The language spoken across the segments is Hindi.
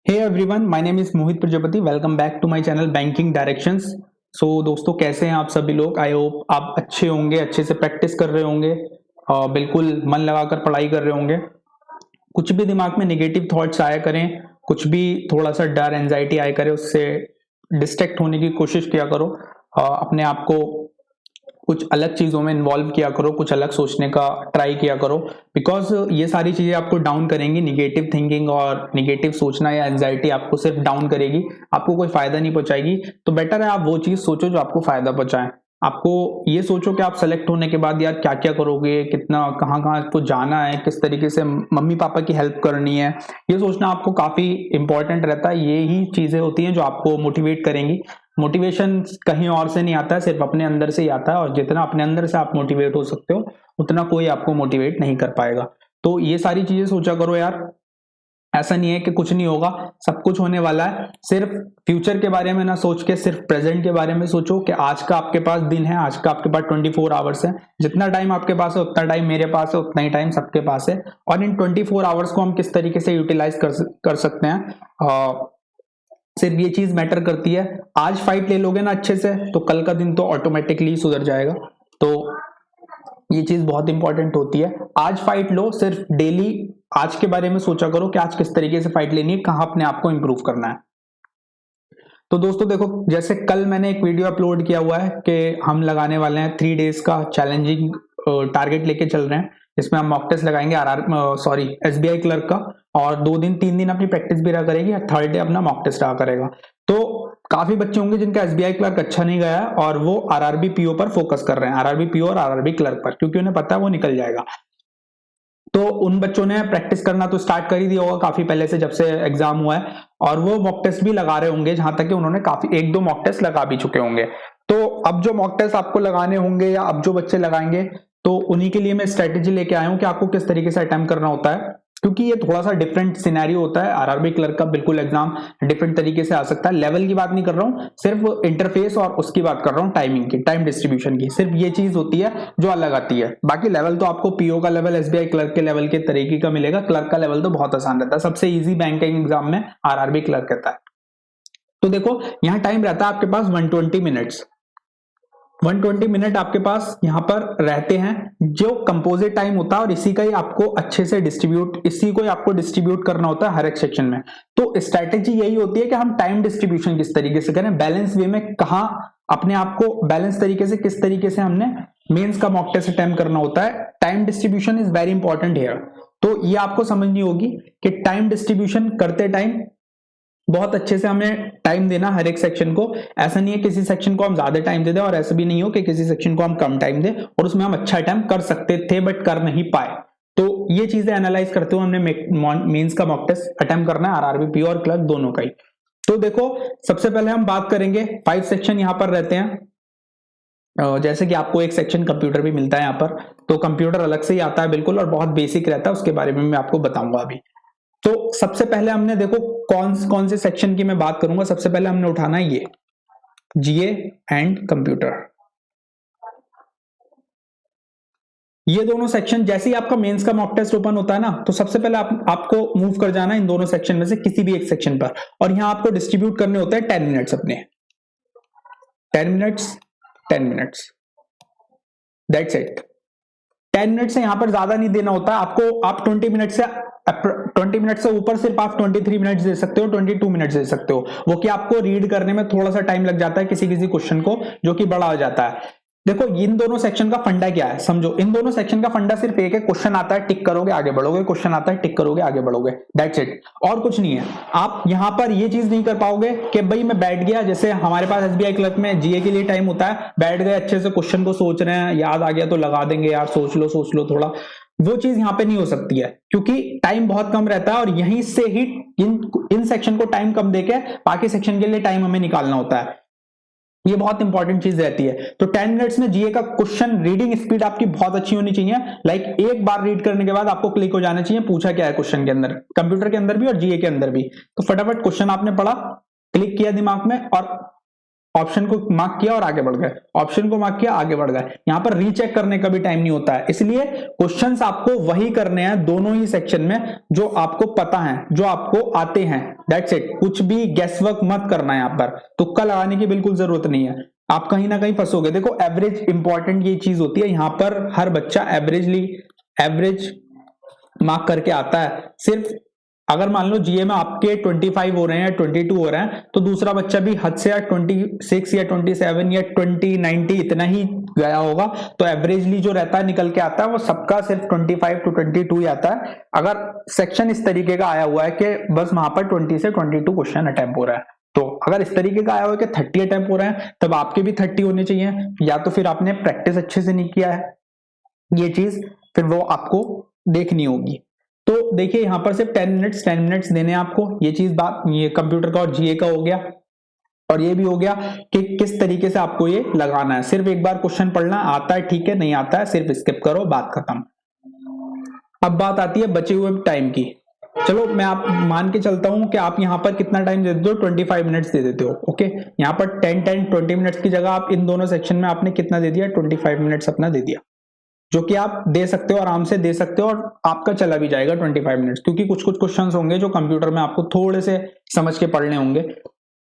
Hey everyone, my name is Mohit Prajapati. Welcome back to my channel banking directions. So दोस्तों, कैसे हैं आप सभी लोग? आई होप आप अच्छे होंगे, अच्छे से प्रैक्टिस कर रहे होंगे और बिल्कुल मन लगाकर पढ़ाई कर रहे होंगे। कुछ भी दिमाग में नेगेटिव थॉट्स आया करें, कुछ भी थोड़ा सा डर एंजाइटी आया करे, उससे डिस्ट्रैक्ट होने की कोशिश किया करो। अपने आप को कुछ अलग चीज़ों में इन्वॉल्व किया करो, कुछ अलग सोचने का ट्राई किया करो, बिकॉज ये सारी चीज़ें आपको डाउन करेंगी। निगेटिव थिंकिंग और निगेटिव सोचना या एंजाइटी आपको सिर्फ डाउन करेगी, आपको कोई फायदा नहीं पहुंचाएगी। तो बेटर है आप वो चीज़ सोचो जो आपको फायदा पहुंचाए। आपको ये सोचो कि आप सेलेक्ट होने के बाद यार क्या क्या करोगे, कितना कहाँ कहाँ आपको जाना है, किस तरीके से मम्मी पापा की हेल्प करनी है। ये सोचना आपको काफ़ी इंपॉर्टेंट रहता है। ये ही चीज़ें होती हैं जो आपको मोटिवेट करेंगी। मोटिवेशन कहीं और से नहीं आता है, सिर्फ अपने अंदर से ही आता है। और जितना अपने अंदर से आप मोटिवेट हो सकते हो, उतना कोई आपको मोटिवेट नहीं कर पाएगा। तो ये सारी चीजें सोचा करो यार। ऐसा नहीं है कि कुछ नहीं होगा, सब कुछ होने वाला है। सिर्फ फ्यूचर के बारे में ना सोच के सिर्फ प्रेजेंट के बारे में सोचो कि आज का आपके पास दिन है, आज का आपके पास 24 आवर्स है। जितना टाइम आपके पास है उतना टाइम मेरे पास है, उतना ही टाइम सबके पास है। और इन 24 आवर्स को हम किस तरीके से यूटिलाइज कर सकते हैं, सिर्फ ये चीज मैटर करती है। आज फाइट ले लोगे ना अच्छे से, तो कल का दिन तो ऑटोमेटिकली सुधर जाएगा। तो ये चीज बहुत इंपॉर्टेंट होती है। आज फाइट लो, सिर्फ डेली आज के बारे में सोचा करो कि आज किस तरीके से फाइट लेनी है, कहाँ अपने आप को इंप्रूव करना है। तो दोस्तों देखो, जैसे कल मैंने एक वीडियो अपलोड किया हुआ है कि हम लगाने वाले हैं 3 डेज का चैलेंजिंग टारगेट लेके चल रहे हैं। इसमें हम मॉक टेस्ट लगाएंगे एसबीआई क्लर्क का, और 2 दिन 3 दिन अपनी प्रैक्टिस भी रहा करेगी, और थर्ड डे अपना मॉक टेस्ट रहा करेगा। तो काफी बच्चे होंगे जिनका एसबीआई क्लर्क अच्छा नहीं गया है और वो आरआरबी पीओ पर फोकस कर रहे हैं, आरआरबी पीओ और आरआरबी क्लर्क पर, क्योंकि उन्हें पता है वो निकल जाएगा। तो उन बच्चों ने प्रैक्टिस करना तो स्टार्ट कर ही दिया होगा काफी पहले से, जब से एग्जाम हुआ है। और वो मॉक टेस्ट भी लगा रहे होंगे, जहां तक कि उन्होंने काफी 1-2 मॉक टेस्ट लगा भी चुके होंगे। तो अब जो मॉक टेस्ट आपको लगाने होंगे या अब जो बच्चे लगाएंगे, तो उन्हीं के लिए मैं स्ट्रेटेजी लेके आया हूं कि आपको किस तरीके से अटेम्प्ट करना होता है। क्योंकि ये थोड़ा सा डिफरेंट सिनेरियो होता है। आरआरबी क्लर्क का बिल्कुल एग्जाम डिफरेंट तरीके से आ सकता है। लेवल की बात नहीं कर रहा हूं, सिर्फ इंटरफेस और उसकी बात कर रहा हूं, टाइमिंग की, टाइम डिस्ट्रीब्यूशन की। सिर्फ ये चीज होती है जो अलग आती है। बाकी लेवल तो आपको पीओ का लेवल, एसबीआई क्लर्क के लेवल के तरीके का मिलेगा। क्लर्क का लेवल तो बहुत आसान रहता है। सबसे इजी बैंकिंग एग्जाम में आरआरबी क्लर्क रहता है। तो देखो, यहाँ टाइम रहता है आपके पास 120 मिनट्स। 120 मिनट आपके पास यहाँ पर रहते हैं, जो कंपोजिट टाइम होता है। और इसी का ही आपको अच्छे से इसी को ही आपको डिस्ट्रीब्यूट करना होता है हर एक सेक्शन में। तो स्ट्रैटेजी यही होती है कि हम टाइम डिस्ट्रीब्यूशन किस तरीके से करें, बैलेंस वे में, कहाँ अपने आप को बैलेंस तरीके से, किस तरीके से हमने मेंस का मॉक टेस्ट अटेम्प्ट करना होता है। Time distribution is very important here. तो ये आपको समझनी होगी कि टाइम डिस्ट्रीब्यूशन करते टाइम बहुत अच्छे से हमें टाइम देना हर एक सेक्शन को। ऐसा नहीं है किसी सेक्शन को हम ज्यादा टाइम दे दें, और ऐसा भी नहीं हो कि किसी सेक्शन को हम कम टाइम दें और उसमें हम अच्छा अटेम्प्ट कर सकते थे बट कर नहीं पाए। तो ये चीजें एनालाइज करते हुए हमने मेंस का मॉक टेस्ट अटेम्प्ट करना है, आरआरबी पीओ और क्लर्क दोनों का ही। तो देखो, सबसे पहले हम बात करेंगे, 5 सेक्शन यहाँ पर रहते हैं। जैसे कि आपको एक सेक्शन कंप्यूटर भी मिलता है यहाँ पर, तो कंप्यूटर अलग से ही आता है बिल्कुल, और बहुत बेसिक रहता है, उसके बारे में मैं आपको बताऊंगा अभी। तो सबसे पहले हमने देखो कौन से सेक्शन की मैं बात करूंगा। सबसे पहले हमने उठाना है ये जीए एंड कंप्यूटर। ये दोनों सेक्शन, जैसे ही आपका मेंस का मॉक टेस्ट ओपन होता है ना, तो सबसे पहले आपको मूव कर जाना है इन दोनों सेक्शन में से किसी भी एक सेक्शन पर। और यहां आपको डिस्ट्रीब्यूट करने होते हैं 10 मिनट्स अपने, 10 minutes, 10 minutes, that's it. 10 minute से यहां पर ज्यादा नहीं देना होता आपको। आप 20 मिनट से ऊपर सिर्फ आप 23 मिनट्स दे सकते हो, 22 मिनट्स दे सकते हो। वो कि आपको रीड करने में थोड़ा सा टाइम लग जाता है किसी किसी क्वेश्चन को, जो कि बड़ा हो जाता है। देखो, इन दोनों सेक्शन का फंडा क्या है समझो। इन दोनों सेक्शन का फंडा सिर्फ एक है, क्वेश्चन आता है टिक करोगे आगे बढ़ोगे, क्वेश्चन आता है टिक करोगे आगे बढ़ोगे, दैट्स इट। और कुछ नहीं है। आप यहां पर ये चीज नहीं कर पाओगे कि भाई मैं बैठ गया, जैसे हमारे पास एसबीआई क्लर्क में जीए के लिए टाइम होता है, बैठ गए अच्छे से क्वेश्चन को सोच रहे हैं, याद आ गया तो लगा देंगे यार, सोच लो थोड़ा। वो चीज यहां पे नहीं हो सकती है, क्योंकि टाइम बहुत कम रहता है। और यहीं से ही इन सेक्शन को टाइम कम देके बाकी सेक्शन के लिए टाइम हमें निकालना होता है। ये बहुत इंपॉर्टेंट चीज रहती है। तो 10 मिनट्स में जीए का क्वेश्चन रीडिंग स्पीड आपकी बहुत अच्छी होनी चाहिए। लाइक एक बार रीड करने के बाद आपको क्लिक हो जाना चाहिए पूछा क्या है क्वेश्चन के अंदर, कंप्यूटर के अंदर भी और जीए के अंदर भी। तो फटाफट क्वेश्चन आपने पढ़ा, क्लिक किया दिमाग में, और ऑप्शन को मार्क किया और आगे बढ़ गए, ऑप्शन को मार्क किया आगे बढ़ गए। यहाँ पर रीचेक करने का भी टाइम नहीं होता है, इसलिए क्वेश्चंस आपको वही करने हैं दोनों ही सेक्शन में जो आपको पता है, जो आपको आते हैं, दैट्स इट। कुछ भी गैस वर्क मत करना है, यहाँ पर तुक्का लगाने की बिल्कुल जरूरत नहीं है, आप कहीं ना कहीं फंसोगे। देखो एवरेज इंपॉर्टेंट ये चीज होती है, यहाँ पर हर बच्चा एवरेज मार्क करके आता है। सिर्फ अगर मान लो जीए में आपके 25 हो रहे हैं, 22 हो रहे हैं, तो दूसरा बच्चा भी हद से या 26 या 27 या 20, 90 इतना ही गया होगा, तो एवरेजली जो रहता है निकल के आता है वो सबका सिर्फ 25 to 22 ही आता है। अगर सेक्शन इस तरीके का आया हुआ है कि बस वहां पर 20 से 22 क्वेश्चन अटेम्प्ट हो रहा है, तो अगर इस तरीके का आया हुआ है कि 30 अटेम्प्ट हो रहे हैं, तब आपके भी 30 होने चाहिए। या तो फिर आपने प्रैक्टिस अच्छे से नहीं किया है, ये चीज फिर वो आपको देखनी होगी। तो देखिए यहाँ पर सिर्फ 10 मिनट्स देने हैं आपको, ये चीज बात ये कंप्यूटर का और जीए का हो गया। और ये भी हो गया कि किस तरीके से आपको ये लगाना है। सिर्फ एक बार क्वेश्चन पढ़ना, आता है ठीक है, नहीं आता है सिर्फ स्किप करो, बात खत्म। अब बात आती है बचे हुए टाइम की। चलो मैं आप मान के चलता हूं कि आप यहाँ पर कितना टाइम दे देते हो, 25 मिनट्स दे देते हो, ओके। यहाँ पर 20 मिनट्स की जगह आप इन दोनों सेक्शन में आपने कितना दे दिया, 25 मिनट्स अपना दे दिया, जो कि आप दे सकते हो, आराम से दे सकते हो, और आपका चला भी जाएगा 25 मिनट्स, क्योंकि कुछ क्वेश्चंस होंगे जो कंप्यूटर में आपको थोड़े से समझ के पढ़ने होंगे,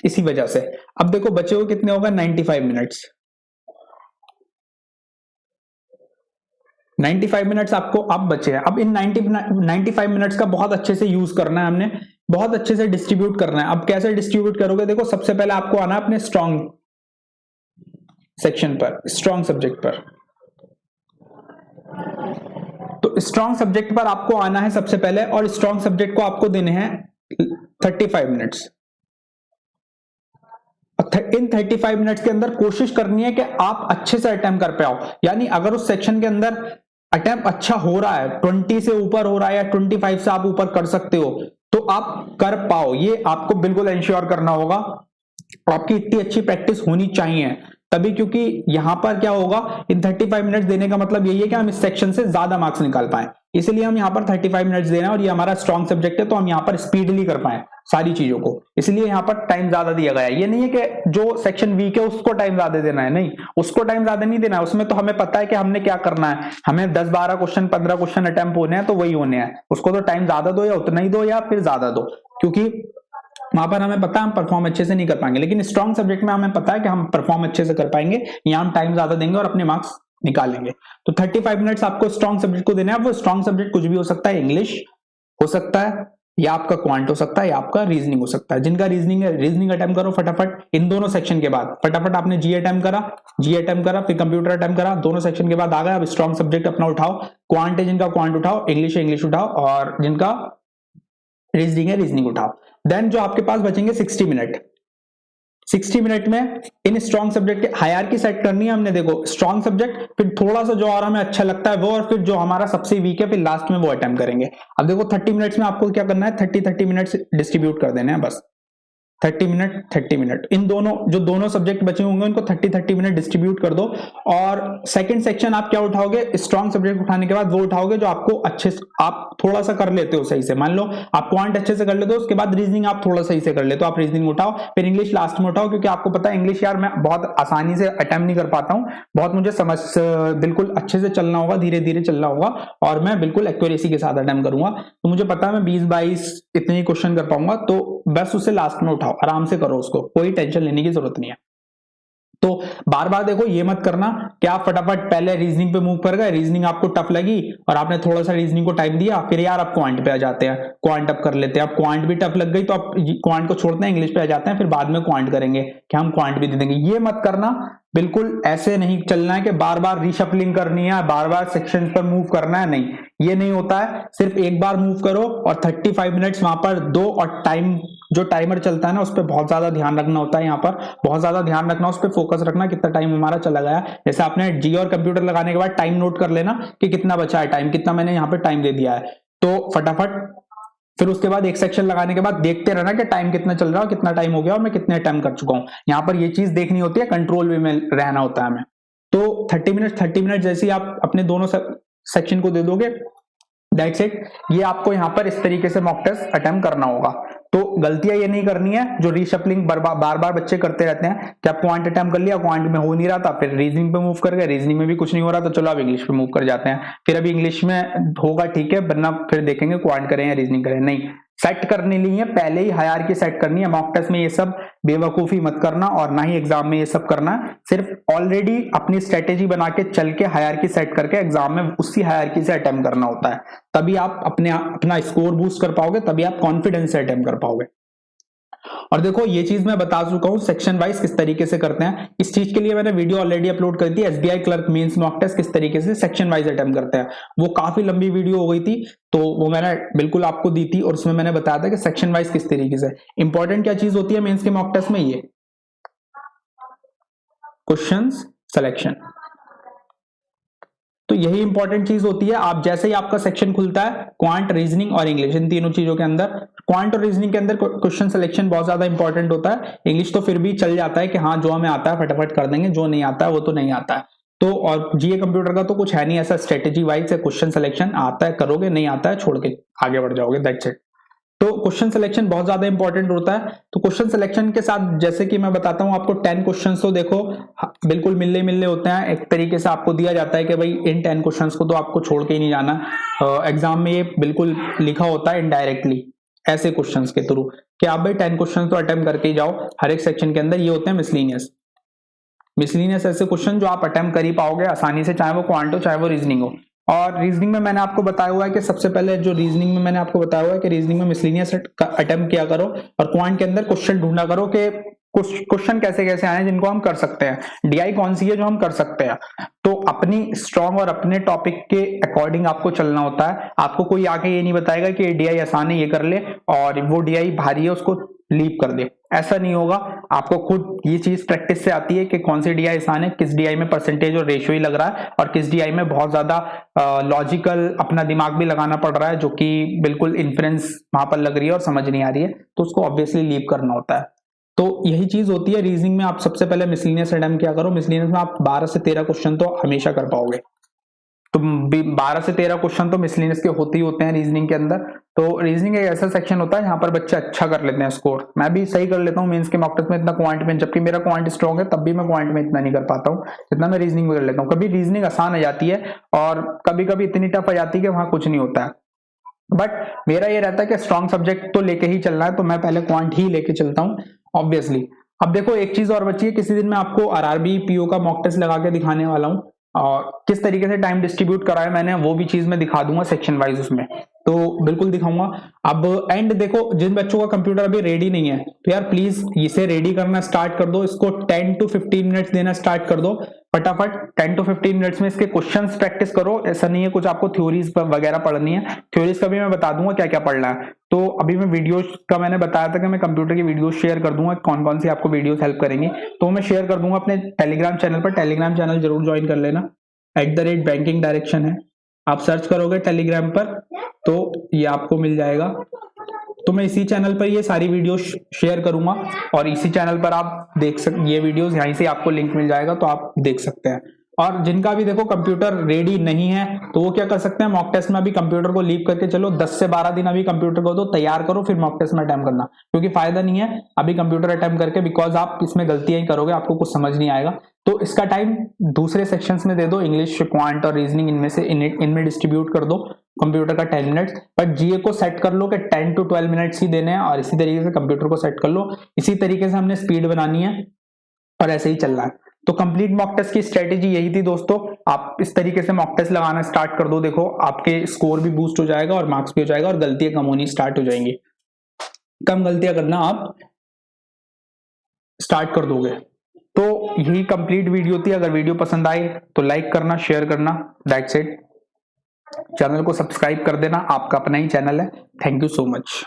इसी वजह से। अब देखो बचे हुए कितने होगा, 95 मिनट्स। 95 मिनट्स आपको अब बचे हैं। अब इन 95 मिनट्स का बहुत अच्छे से यूज करना है, हमने बहुत अच्छे से डिस्ट्रीब्यूट करना है। अब कैसे डिस्ट्रीब्यूट करोगे, देखो सबसे पहले आपको आना है अपने स्ट्रॉन्ग सेक्शन पर, स्ट्रॉन्ग सब्जेक्ट पर। तो स्ट्रॉन्ग सब्जेक्ट पर आपको आना है सबसे पहले, और स्ट्रॉन्ग सब्जेक्ट को आपको देने हैं 35 मिनट्स। इन 35 मिनट्स के अंदर कोशिश करनी है कि आप अच्छे से अटेम्प्ट कर पाओ। यानी अगर उस सेक्शन के अंदर अटेम्प्ट अच्छा हो रहा है, 20 से ऊपर हो रहा है, या 25 से आप ऊपर कर सकते हो, तो आप कर पाओ, ये आपको बिल्कुल इंश्योर करना होगा। आपकी इतनी अच्छी प्रैक्टिस होनी चाहिए तभी, क्योंकि यहां पर क्या होगा, इन 35 मिनट्स देने का मतलब यही है कि हम इस सेक्शन से ज्यादा मार्क्स निकाल पाए, इसलिए हम यहाँ पर 35 मिनट्स दे रहे हैं। और ये हमारा स्ट्रॉन्ग सब्जेक्ट है, तो हम यहाँ पर स्पीडली कर पाए सारी चीजों को, इसलिए यहाँ पर टाइम ज्यादा दिया गया है। ये नहीं है कि जो सेक्शन वीक है उसको टाइम ज्यादा देना है, नहीं, उसको टाइम ज्यादा नहीं देना है। उसमें तो हमें पता है कि हमने क्या करना है, हमें 10-12 क्वेश्चन 15 क्वेश्चन अटेम्प्ट होने हैं, तो वही होने हैं। उसको तो टाइम ज्यादा दो या उतना ही दो या फिर ज्यादा दो, क्योंकि वहां पर हमें पता है हम परफॉर्म अच्छे से नहीं कर पाएंगे। लेकिन स्ट्रॉन्ग सब्जेक्ट में हमें पता है कि हम परफॉर्म अच्छे से कर पाएंगे, यहाँ हम टाइम ज्यादा देंगे और अपने मार्क्स निकालेंगे। तो 35 मिनट्स आपको स्ट्रॉन्ग सब्जेक्ट को देना है। वो स्ट्रॉन्ग सब्जेक्ट कुछ भी हो सकता है, इंग्लिश हो सकता है, या आपका क्वांट हो सकता है, या आपका रीजनिंग हो सकता है। जिनका रीजनिंग है, रीजनिंग अटेम्प्ट करो फटाफट। इन दोनों सेक्शन के बाद फटाफट आपने जी अटेम्प्ट करा, फिर कंप्यूटर अटेम्प्ट करा, दोनों सेक्शन के बाद आ गए। अब स्ट्रॉन्ग सब्जेक्ट अपना उठाओ, क्वांट है जिनका क्वांट उठाओ, इंग्लिश है इंग्लिश उठाओ, और जिनका रीजनिंग है रीजनिंग उठाओ। देन जो आपके पास बचेंगे 60 मिनट, 60 मिनट में इन स्ट्रॉन्ग सब्जेक्ट के हायरार्की सेट करनी है हमने। देखो स्ट्रॉन्ग सब्जेक्ट, फिर थोड़ा सा जो और हमें अच्छा लगता है वो, और फिर जो हमारा सबसे वीक है, फिर लास्ट में वो अटेम्प्ट करेंगे। अब देखो 30 मिनट्स में आपको क्या करना है, 30 मिनट्स डिस्ट्रीब्यूट कर देने हैं बस। 30 मिनट इन दोनों जो दोनों सब्जेक्ट बचे होंगे उनको 30 मिनट डिस्ट्रीब्यूट कर दो। और सेकंड सेक्शन आप क्या उठाओगे, स्ट्रॉन्ग सब्जेक्ट उठाने के बाद वो उठाओगे जो आपको अच्छे से आप थोड़ा सा कर लेते हो सही से। मान लो आप क्वांट अच्छे से कर लेते हो, उसके बाद रीजनिंग आप थोड़ा सही से कर लेते हो, आप रीजनिंग उठाओ, फिर इंग्लिश लास्ट में उठाओ। क्योंकि आपको पता है इंग्लिश यार मैं बहुत आसानी से अटेम्प्ट नहीं कर पाता हूँ, बहुत मुझे समझ बिल्कुल अच्छे से चलना होगा, धीरे धीरे चलना होगा, और मैं बिल्कुल एक्यूरेसी के साथ अटेम्प्ट करूंगा। तो मुझे पता है मैं 20-22 इतने ही क्वेश्चन कर पाऊंगा, तो बस उसे लास्ट में उठाओ, आराम से करो, उसको कोई टेंशन लेने की जरूरत नहीं है। तो बार बार देखो ये मत करना कि आप फटाफट पहले रीजनिंग पे मूव कर गए, रीजनिंग आपको टफ लगी और आपने थोड़ा सा रीजनिंग को टाइम दिया, फिर यार आप क्वांट पे आ जाते हैं, क्वांट अप कर लेते हैं। अब क्वांट भी टफ लग गई तो आप क्वांट को छोड़ते हैं, इंग्लिश पे आ जाते हैं, फिर बाद में क्वांट करेंगे कि हम क्वांट भी दे देंगे। ये मत करना, बिल्कुल ऐसे नहीं चलना है कि बार बार रीशफलिंग करनी है, बार बार सेक्शन पर मूव करना है, नहीं, ये नहीं होता है। सिर्फ एक बार मूव करो और 35 मिनट्स वहां पर दो, और टाइम जो टाइमर चलता है ना उस पर बहुत ज्यादा ध्यान रखना होता है। यहाँ पर बहुत ज्यादा ध्यान रखना, उस पर फोकस रखना कितना टाइम हमारा चला गया। जैसे आपने जी और कंप्यूटर लगाने के बाद टाइम नोट कर लेना कि कितना बचा है टाइम, कितना मैंने यहाँ पे टाइम दे दिया है, तो फटाफट फिर उसके बाद एक सेक्शन लगाने के बाद देखते रहना कि टाइम कितना चल रहा है, कितना टाइम हो गया और मैं कितने अटेम्प्ट कर चुका हूं। यहाँ पर ये चीज देखनी होती है, कंट्रोल वे में रहना होता है हमें। तो 30 मिनट जैसे ही आप अपने दोनों सेक्शन को दे दोगे, दैट्स इट। ये आपको यहाँ पर इस तरीके से मॉक टेस्ट अटेम्प्ट करना होगा। तो गलतियां ये नहीं करनी है जो रीशफलिंग बार बार बच्चे करते रहते हैं कि आप क्वांट अटेम्प्ट कर लिया, क्वांट में हो नहीं रहा था, फिर रीजनिंग पे मूव कर गए, रीजनिंग में भी कुछ नहीं हो रहा तो चलो अब इंग्लिश पे मूव कर जाते हैं, फिर अभी इंग्लिश में होगा ठीक है, वरना फिर देखेंगे क्वांट करें या रीजनिंग करें। नहीं, सेट करने लिए पहले ही हायरार्की सेट करनी है। मॉक टेस्ट में ये सब बेवकूफी मत करना और ना ही एग्जाम में ये सब करना है। सिर्फ ऑलरेडी अपनी स्ट्रेटेजी बना के चल के हायरार्की सेट करके एग्जाम में उसी हायरार्की से अटेम्प्ट करना होता है, तभी आप अपना स्कोर बूस्ट कर पाओगे, तभी आप कॉन्फिडेंस से अटेम्प्ट कर पाओगे। और देखो ये चीज मैं बता चुका हूं सेक्शन वाइज किस तरीके से करते हैं। इस चीज के लिए मैंने वीडियो ऑलरेडी अपलोड कर दी, SBI clerk mains mock test किस तरीके से सेक्शन वाइज अटेम्प्ट करते हैं। वो काफी लंबी वीडियो हो गई थी, तो वो मैंने बिल्कुल आपको दी थी और उसमें मैंने बताया था कि सेक्शन वाइज किस तरीके से। इंपॉर्टेंट क्या चीज होती है मेंस के मॉक टेस्ट में, ये क्वेश्चन सिलेक्शन, तो यही इंपॉर्टेंट चीज होती है। आप जैसे ही आपका सेक्शन खुलता है क्वांट, रीजनिंग और इंग्लिश, इन तीनों चीजों के अंदर, क्वांट और रीजनिंग के अंदर क्वेश्चन सिलेक्शन बहुत ज्यादा इंपॉर्टेंट होता है। इंग्लिश तो फिर भी चल जाता है कि हाँ जो हमें आता है फटाफट कर देंगे, जो नहीं आता है वो तो नहीं आता है। तो और जीए कंप्यूटर का तो कुछ है नहीं ऐसा स्ट्रेटेजी वाइज है, क्वेश्चन सिलेक्शन आता है करोगे, नहीं आता है छोड़ के आगे बढ़ जाओगे, दैट्स इट। तो क्वेश्चन सिलेक्शन बहुत ज्यादा इंपॉर्टेंट होता है। तो क्वेश्चन सिलेक्शन के साथ जैसे कि मैं बताता हूं आपको 10 क्वेश्चंस तो देखो बिल्कुल मिलने होते हैं। एक तरीके से आपको दिया जाता है कि भाई इन 10 क्वेश्चंस को तो आपको छोड़ के ही नहीं जाना। एग्जाम में ये बिल्कुल लिखा होता है इनडायरेक्टली ऐसे क्वेश्चंस के थ्रू कि आप भाई 10 क्वेश्चन तो अटेम्प्ट करके ही जाओ हर एक सेक्शन के अंदर। ये होते हैं मिसलिनियस ऐसे क्वेश्चन जो आप अटेम्प्ट कर ही पाओगे आसानी से, चाहे वो क्वांट हो चाहे वो रीजनिंग हो। और रीजनिंग में मैंने आपको बताया हुआ है कि सबसे पहले जो रीजनिंग में मैंने आपको बताया हुआ है कि रीजनिंग में मिसलिनियस अटेम्प्ट किया करो और क्वांट के अंदर क्वेश्चन ढूंढा करो कि क्वेश्चन कैसे कैसे आए जिनको हम कर सकते हैं, डीआई कौन सी है जो हम कर सकते हैं। तो अपनी स्ट्रॉन्ग और अपने टॉपिक के अकॉर्डिंग आपको चलना होता है। आपको कोई आके ये नहीं बताएगा कि डीआई आसान है ये कर ले और वो डीआई भारी है उसको लीव कर दे, ऐसा नहीं होगा। आपको खुद ये चीज प्रैक्टिस से आती है कि कौन सी डीआई आसान है, किस डीआई में परसेंटेज और रेशियो ही लग रहा है और किस डीआई में बहुत ज्यादा लॉजिकल अपना दिमाग भी लगाना पड़ रहा है, जो कि बिल्कुल इन्फ्रेंस वहां पर लग रही है और समझ नहीं आ रही है, तो उसको ऑब्वियसली लीव करना होता है। तो यही चीज होती है रीजनिंग में। आप सबसे पहले मिसलिनियस अटेम्प्ट क्या करो, मिसलिनियस में आप 12 से 13 क्वेश्चन तो हमेशा कर पाओगे। तो 12 से 13 क्वेश्चन तो मिसलिनियस के होते ही होते हैं रीजनिंग के अंदर। तो रीजनिंग एक ऐसा सेक्शन होता है जहां पर बच्चे अच्छा कर लेते हैं स्कोर। मैं भी सही कर लेता हूँ मेंस के मॉक टेस्ट में इतना क्वांट में, जबकि मेरा क्वांट स्ट्रॉन्ग है तब भी मैं क्वांट में इतना नहीं कर पाता हूँ जितना मैं रीजनिंग में कर लेता हूँ। कभी रीजनिंग आसान आ जाती है और कभी कभी इतनी टफ आ जाती है कि वहां कुछ नहीं होता है। बट मेरा ये रहता है कि स्ट्रॉन्ग सब्जेक्ट तो लेके ही चलना है, तो मैं पहले क्वांट ही लेके चलता हूँ ऑब्वियसली। अब देखो एक चीज और बची है, किसी दिन मैं आपको आरआरबी पीओ का मॉक टेस्ट लगा के दिखाने वाला हूँ और किस तरीके से टाइम डिस्ट्रीब्यूट कराया मैंने वो भी चीज मैं दिखा दूंगा सेक्शन वाइज उसमें, तो बिल्कुल दिखाऊंगा। अब एंड देखो जिन बच्चों का कंप्यूटर अभी रेडी नहीं है तो यार प्लीज इसे रेडी करना स्टार्ट कर दो, इसको 10 to 15 मिनट्स देना स्टार्ट कर दो फटाफट। 10 to 15 मिनट्स में इसके क्वेश्चंस प्रैक्टिस करो। ऐसा नहीं है कुछ आपको थ्योरीज वगैरह पढ़नी है, थ्योरीज का भी मैं बता दूंगा क्या क्या पढ़ना है। तो अभी मैं वीडियोस का मैंने बताया था कि मैं कंप्यूटर की वीडियोस शेयर कर दूंगा, कौन कौन सी आपको वीडियोस हेल्प करेंगी, तो मैं शेयर कर दूंगा अपने टेलीग्राम चैनल पर। टेलीग्राम चैनल जरूर ज्वाइन कर लेना, @banking direction है, आप सर्च करोगे टेलीग्राम पर तो ये आपको मिल जाएगा। तो मैं इसी चैनल पर ये सारी वीडियोस शेयर करूंगा और इसी चैनल पर आप देख सकते, ये वीडियोस यहीं से आपको लिंक मिल जाएगा तो आप देख सकते हैं। और जिनका भी देखो कंप्यूटर रेडी नहीं है तो वो क्या कर सकते हैं, मॉक टेस्ट में अभी कंप्यूटर को लीव करके चलो 10 से 12 दिन अभी कंप्यूटर को तो तैयार करो, फिर मॉक टेस्ट में अटेम्प्ट करना, क्योंकि फायदा नहीं है अभी कंप्यूटर अटेम्प्ट करके, बिकॉज आप इसमें गलतियां ही करोगे, आपको कुछ समझ नहीं आएगा। तो इसका टाइम दूसरे सेक्शंस में दे दो, इंग्लिश, क्वांट और रीजनिंग, इनमें से इनमें डिस्ट्रीब्यूट कर दो कंप्यूटर का 10 मिनट्स। बट जीए को सेट कर लो कि 10 to 12 मिनट्स ही देने हैं और इसी तरीके से कंप्यूटर को सेट कर लो। इसी तरीके से हमने स्पीड बनानी है और ऐसे ही चलना है। तो कंप्लीट मॉक टेस्ट की स्ट्रेटेजी यही थी दोस्तों। आप इस तरीके से मॉक टेस्ट लगाना स्टार्ट कर दो, देखो आपके स्कोर भी बूस्ट हो जाएगा और मार्क्स भी हो जाएगा और गलतियां कम होनी स्टार्ट हो जाएंगी। कम गलतियां करना आप स्टार्ट कर दोगे। तो यही कंप्लीट वीडियो थी। अगर वीडियो पसंद आए तो लाइक करना, शेयर करना, दैट्स इट। चैनल को सब्सक्राइब कर देना, आपका अपना ही चैनल है। Thank you so much.